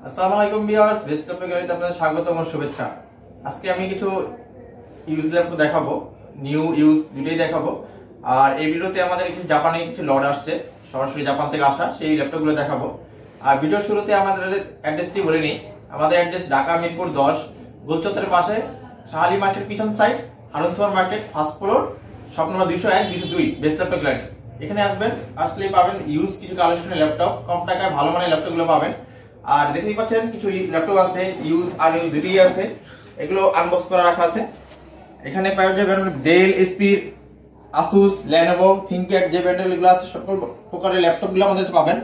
আসসালামু আলাইকুম viewers, best of গাড়িতে আপনাদের স্বাগত ও শুভেচ্ছা। আজকে আমি কিছু ইউজ ল্যাপটপ দেখাবো, নিউ ইউজ দুটোই দেখাবো। আর এই ভিডিওতে আমাদের কিছু জাপানি কিছু লট আসছে, সরাসরি জাপান থেকে আসা, সেই ল্যাপটপগুলো দেখাবো। আর ভিডিওর শুরুতে আমাদের অ্যাড্রেসটি বলে নিই। আমাদের অ্যাড্রেস ঢাকা মিরপুর 10 গোলচত্বরের পাশে, শাহালি মার্কেট পিছন side, Harun super market first floor, shop number 201 202, best laptop gallery. এখানে আসবেন, আসলেই পাবেন ইউজ কিছু কালেকশনের ল্যাপটপ, কম টাকায় ভালো মানের ল্যাপটপগুলো পাবেন। আর দেখতেই পাচ্ছেন কিছু ল্যাপটপ আছে, ইউজ আর ইউজ দুটোই আছে, এগুলো আনবক্স করা রাখা আছে। এখানে পাওয়া যাবেন Dell, HP, Asus, Lenovo, ThinkPad, যে ব্র্যান্ডের এগুলো আছে সকল প্রকারের ল্যাপটপগুলো আমাদের পাবেন,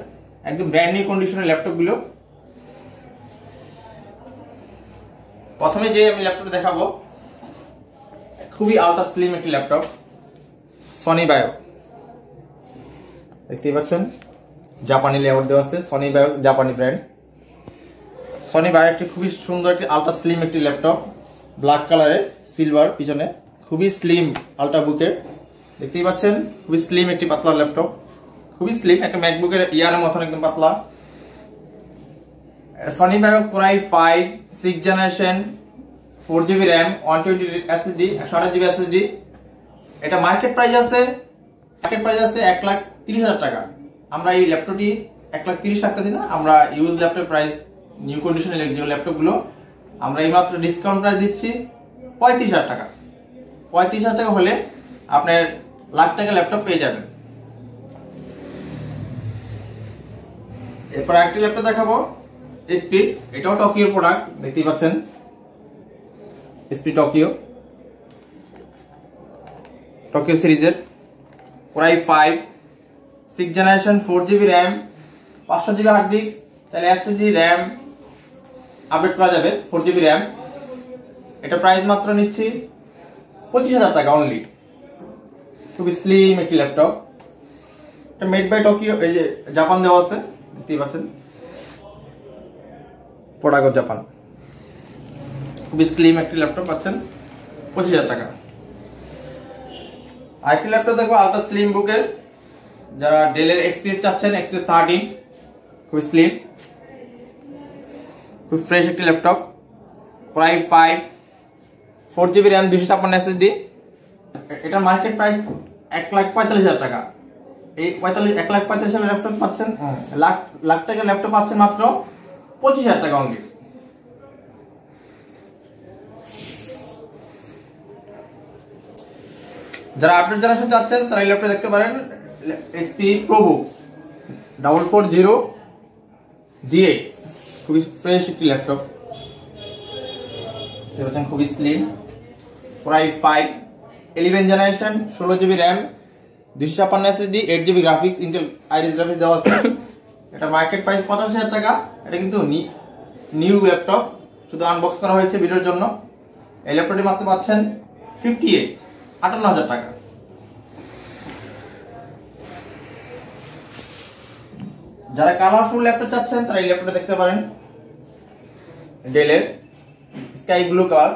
একদম ব্র্যান্ড নিউ কন্ডিশনের ল্যাপটপগুলো। প্রথমে যে আমি ল্যাপটপটা দেখাবো, খুবই আলট্রা স্লিম একটি ল্যাপটপ, সনি বায়ো। দেখতেই পাচ্ছেন জাপানি লেআউট দেওয়া আছে, সনি বায়ো জাপানি ব্র্যান্ড। সনি বায়ো একটি খুবই সুন্দর একটি আলট্রা স্লিম একটি ল্যাপটপ, ব্ল্যাক কালারে সিলভার পিছনে, খুবই স্লিম আলট্রা বুকের। দেখতেই পাচ্ছেন খুবই স্লিম একটি পাতলা ল্যাপটপ, খুবই স্লিম, একটা ম্যাকবুকের ইয়ারের মতন একদম পাতলা। Sony bio core i 5 6 generation, 4GB RAM, 120 SSD, 128GB SSD। এটা মার্কেট প্রাইস আছে 1,30,000 টাকা। আমরা এই ল্যাপটপটি 1,30,000 রাখতেছি না, আমরা ইউজ ল্যাপটপ প্রাইস নিউ কন্ডিশনের যে ল্যাপটপগুলো আমরা এইমাত্র ডিসকাউন্ট প্রাইস দিচ্ছি 35,000 টাকা। 35,000 টাকা হলে আপনার লাখ টাকা ল্যাপটপ পেয়ে যাবেন। এরপর একটা ল্যাপটপ দেখাবো, এসপি, এটাও টোকিও প্রোডাক্ট, দেখতেই পাচ্ছেন এসপি টোকিও সিরিজের core i 5 6 generation, 4GB RAM, 500GB hard disk, তাহলে SSD র্যাম আপডেট করা যাবে, 4GB র্যাম। এটা প্রাইস মাত্র নিচ্ছি 25,000 টাকা অনলি। খুবই স্লিম একটি ল্যাপটপ, এটা মেড বাই টোকিও, এই যে জাপান দেওয়া আছে, দেখতেই পাচ্ছেন প্রোডাক্ট অফ জাপান। খুবই স্লিম একটি ল্যাপটপ পাচ্ছেন 25,000 টাকা। আরেকটি ল্যাপটপ দেখবো আলট্রা স্লিম বুকের, যারা ডেলের এক্সপিএস চাচ্ছেন, এক্সপিএস 13, খুবই স্লিম, খুব ফ্রেশ একটি laptop, core i 5 4GB RAM, 256 SSD। এটা মার্কেট প্রাইস 1,45,000 টাকা। এই 1,45,000 ল্যাপটপ পাচ্ছেন, লাখ টাকার ল্যাপটপ পাচ্ছেন মাত্র 25,000 টাকা অনলি। যারা আপডেট জেনারেশন চাচ্ছেন তারা এই ল্যাপটপ দেখতে পারেন, এসপি প্রোবুক 440 G8, খুবই ফ্রেশ একটি ল্যাপটপ, দেখছেন খুবই slim. Core i 5 11 generation, 16GB RAM, 256 SSD, 8GB graphics, Intel iris graphics দেওয়া আছে। এটা মার্কেট প্রাইস 85,000 টাকা। এটা কিন্তু নিউ ল্যাপটপ, শুধু আনবক্স করা হয়েছে ভিডিওর জন্য। এই ল্যাপটপটি মাত্র পাচ্ছেন 58,000 টাকা। যারা কালারফুল ল্যাপটপ চাচ্ছেন তারা এই ল্যাপটপটা দেখতে পারেন, ডেলের স্কাই ব্লু কালার,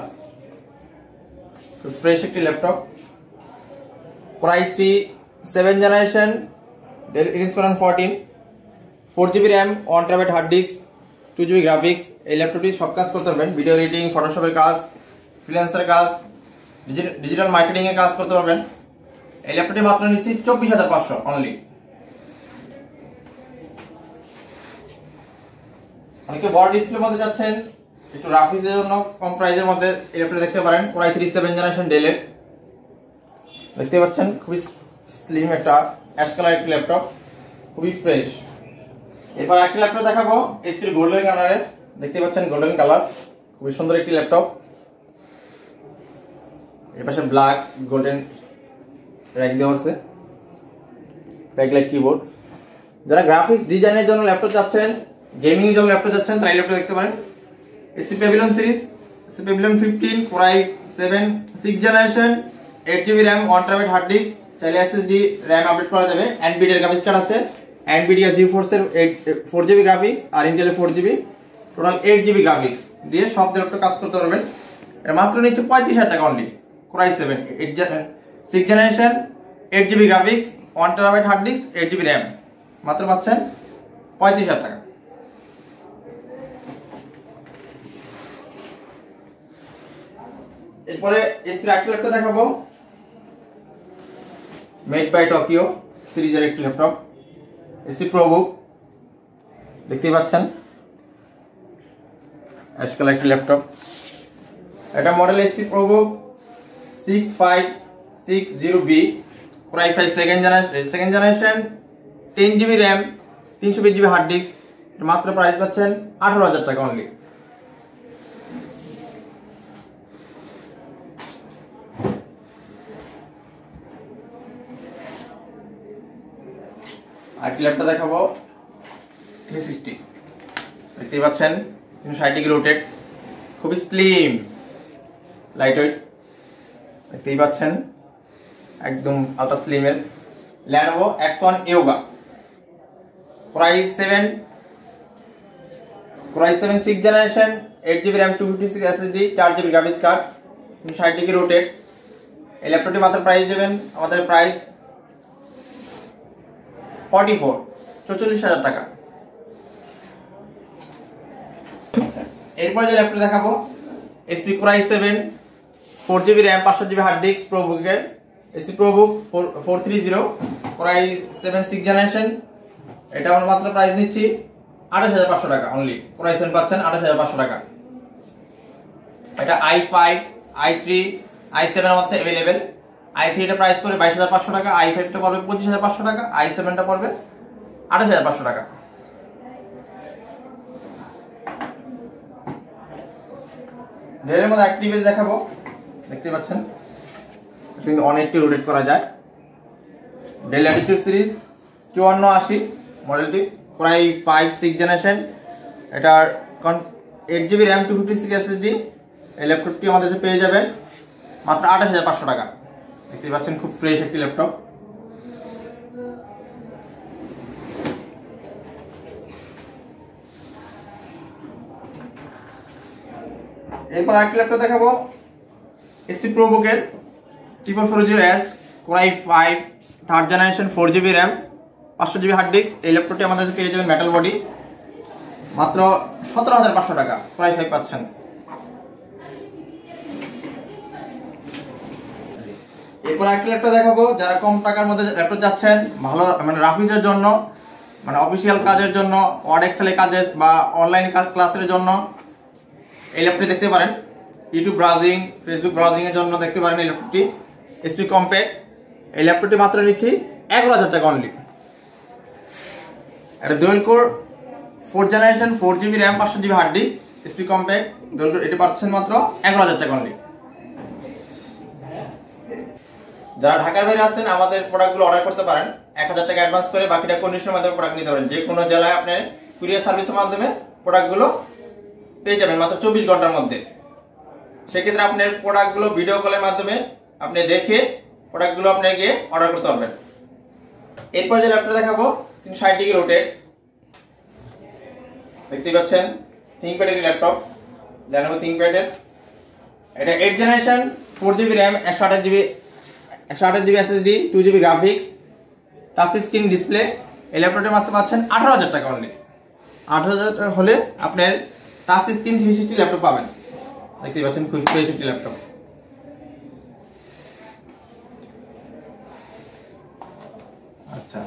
ফ্রেশ একটি laptop, core i 3 7 generation, Dell inspiration 14, 4GB RAM, 1TB hard disk, 2GB graphics. এই ল্যাপটপটি সব কাজ করতে পারবেন, ভিডিও এডিটিং, ফটোশপের কাজ, ফ্রিল্যান্সার কাজ, ডিজিটাল মার্কেটিং এর কাজ করতে পারবেন। এই ল্যাপটপটি মাত্র নিচ্ছি 24,500 অনলি। অনেকে বড় ডিসপ্লের মধ্যে যাচ্ছেন, একটু গ্রাফিক্সের জন্য কম প্রাইসের মধ্যে এই ল্যাপটপ দেখতে পারেন, কোরাই 3 7 জেনারেশন ডেলের, দেখতে পাচ্ছেন খুবই স্লিম একটা অ্যাশ কালার একটি ল্যাপটপ, খুবই ফ্রেশ। এবার একটা ল্যাপটপ দেখাবো এসপি গোল্ডেন কালারের, দেখতে পাচ্ছেন গোল্ডেন কালার, খুবই সুন্দর একটি ল্যাপটপ। এর পাশে ব্ল্যাক গোল্ডেন র্যাক দেওয়া আছে, ব্যাকলাইট কিবোর্ড। যারা গ্রাফিক্স ডিজাইনের জন্য ল্যাপটপ চাচ্ছেন, গেমিং এর জন্য ল্যাপটপ চাচ্ছেন, তাই ল্যাপটপ দেখতে পারেন, HP pavilion series, HP pavilion 15, core i 7 6 generation, 8GB RAM, 1TB hard disk, চাইলে SSD র্যাম আপডেট করা যাবে। এনভিডিয়া গ্রাফিক্স কার্ড আছে, এনভিডিয়া GeForce এর 4GB গ্রাফিক্স আর Intel 4GB, total 8GB graphics দিয়ে সব ল্যাপটপ কাজ করতে পারবেন। এর মাত্র নিচ্ছে 35,000 টাকা only. Core i 7 6 generation, 8GB graphics, 1TB hard disk, 8GB RAM, মাত্র পাচ্ছেন 35,000 টাকা। এরপরে এসপি একটি ল্যাপটপ দেখাবো, মেড বাই টোকিও সিরিজের একটি ল্যাপটপ, এসপি প্রোবুক দেখতেই পাচ্ছেন, অ্যাশ কালার একটি ল্যাপটপ। এটা model HP ProBook 6560B, Core i5 second generation, 10GB RAM, 320GB hard disk. মাত্র প্রাইস পাচ্ছেন 18,000 টাকা অনলি। আরেকটি ল্যাপটপ দেখাবো 360, দেখতেই পাচ্ছেন 360 ডিগ্রি রোটেট, খুবই স্লিম লাইট ওয়েট, দেখতেই পাচ্ছেন একদম আলট্রা স্লিমের। Lenovo X1 Yoga, Core i7 6th generation, 8GB RAM, 256 SSD, 4GB graphics card, 60 degree rotate. এই ল্যাপটপটি মাত্র প্রাইস দেবেন আমাদের প্রাইস 44,000 টাকা। এরপর যে ল্যাপটপ দেখাবো HP Core i7 4GB RAM, 500GB hard disk, প্রোবুকের HP ProBook 430, Core i7 6th generation. এটা আমরা মাত্র প্রাইস নিচ্ছি 28,500 টাকা অনলি। Core i7 পাচ্ছেন 28,500 টাকা। এটা i5, i3, i7 আমাদের अवेलेबल। i3 এর প্রাইস পড়বে 22,500 টাকা, i5 টা পড়বে 25,500 টাকা, i7 টা পড়বে 28,500 টাকা। ডেলের মধ্যে অ্যাক্টিভ এজ দেখাবো, দেখতে পাচ্ছেন কিন্তু অনেকটি রোটেট করা যায়। ডেল ল্যাটিটিউড সিরিজ 5480 মডেলটি, Core i5 6th জেনারেশন। এটার 8GB র্যাম, 256 SSD। এই ল্যাপটপটি আমাদের কাছে পেয়ে যাবেন মাত্র 28,500 টাকা। দেখতে পাচ্ছেন খুব ফ্রেশ একটি ল্যাপটপ। এরপর আরেকটি ল্যাপটপ দেখাবো এসপি প্রোবুকের 4440S, Core i5 3rd generation, 4GB RAM, 500GB hard disk. এই ল্যাপটপটি আমাদের কাছে পেয়ে যাবেন মেটাল বডি, মাত্র 17,500 টাকা। Core i5 পাচ্ছেন। এরপর একটা ল্যাপটপ দেখাবো যারা কম টাকার মধ্যে ল্যাপটপ যাচ্ছেন, ভালো মানে রাফিজের জন্য, মানে অফিসিয়াল কাজের জন্য, ওয়ার্ড এক্সেল এর কাজে বা অনলাইন ক্লাসের জন্য এই ল্যাপটপটি দেখতে পারেন। ইউটিউব ব্রাউজিং, ফেসবুক ব্রাউজিং এর জন্য দেখতে পারেন এই ল্যাপটপটি, এসপি কম্প্যাক্ট। এই ল্যাপটপটি মাত্র নিচ্ছি 11,000 টাকা অনলি। এটা dual core 4th generation, 4GB RAM, 500GB hard disk, HP Compaq, dual core. এটি পাচ্ছেন মাত্র 11,000 টাকা অনলি। যারা ঢাকার বাইরে আছেন আমাদের প্রোডাক্টগুলো অর্ডার করতে পারেন 1000 টাকা অ্যাডভান্স করে, বাকিটা কন্ডিশনের মাধ্যমে প্রোডাক্ট নিতে পারেন। যে কোনো জেলায় আপনি কুরিয়ার সার্ভিসের মাধ্যমে প্রোডাক্টগুলো পেয়ে যাবেন মাত্র 24 ঘন্টার মধ্যে। সেক্ষেত্রে আপনার প্রোডাক্টগুলো ভিডিও কলের মাধ্যমে আপনি দেখে প্রোডাক্টগুলো আপনি গিয়ে অর্ডার করতে পারবেন। এরপর যে ল্যাপটপ দেখাবো 360 ডিগ্রি রোটেট, দেখতে পাচ্ছেন থিংকপ্যাড এর ল্যাপটপ, Lenovo ThinkPad এর। এটা 8th generation, 4GB RAM, 128GB SSD, 2GB graphics, touch screen display. এই ল্যাপটপের মাত্র পাচ্ছেন 18,000 টাকা অনলি। 18,000 হলে আপনার টাচ স্ক্রিন 360 ল্যাপটপ পাবেন। দেখতে পাচ্ছেন খুব ফ্রেশ একটি ল্যাপটপ। আচ্ছা,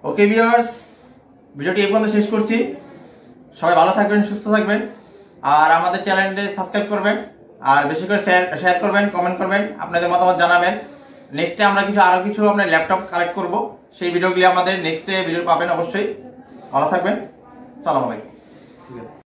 ওকে ভিউয়ার্স, ভিডিওটি এই পর্যন্ত শেষ করছি। সবাই ভালো থাকবেন, সুস্থ থাকবেন, আর আমাদের চ্যানেলটি সাবস্ক্রাইব করবেন, আর বেশি করে শেয়ার করবেন, কমেন্ট করবেন, আপনাদের মতামত জানাবেন। নেক্সটে আমরা আরো কিছু আপনার ল্যাপটপ কালেক্ট করব, সেই ভিডিওগুলি আমাদের নেক্সটে ভিডিও পাবেন অবশ্যই। ভালো থাকবেন, সালাম আলাইকুম। ঠিক আছে।